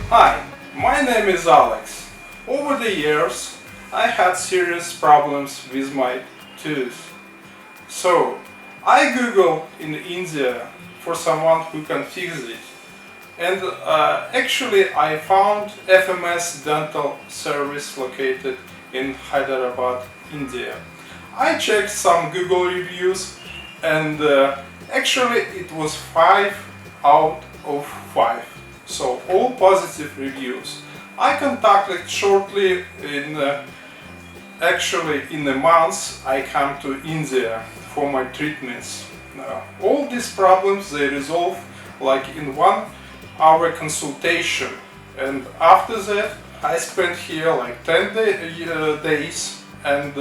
Hi, my name is Alex. Over the years, I had serious problems with my tooth. So, I googled in India for someone who can fix it. And actually I found FMS Dental service located in Hyderabad, India. I checked some Google reviews and actually it was 5 out of 5. So all positive reviews. I contacted shortly in a month I come to India for my treatments. All these problems they resolve like in 1 hour consultation, and after that I spent here like 10 days and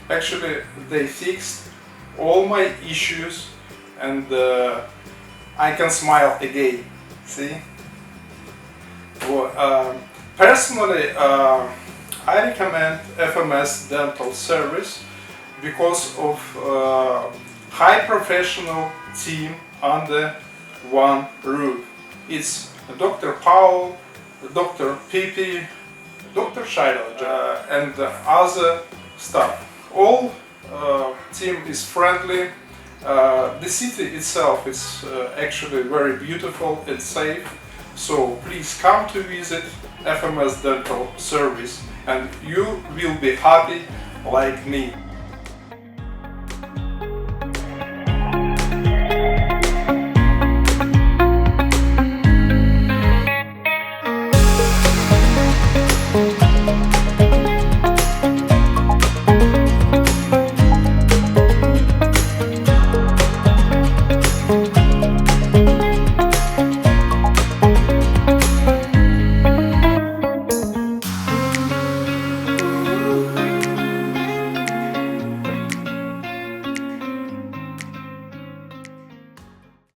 actually they fixed all my issues and I can smile again. See? Well, personally, I recommend FMS Dental service because of high professional team under one roof. It's Dr. Paul, Dr. Pipi, Dr. Shiloh, and other staff. All team is friendly. The city itself is actually very beautiful and safe. So please come to visit FMS Dental service and you will be happy like me.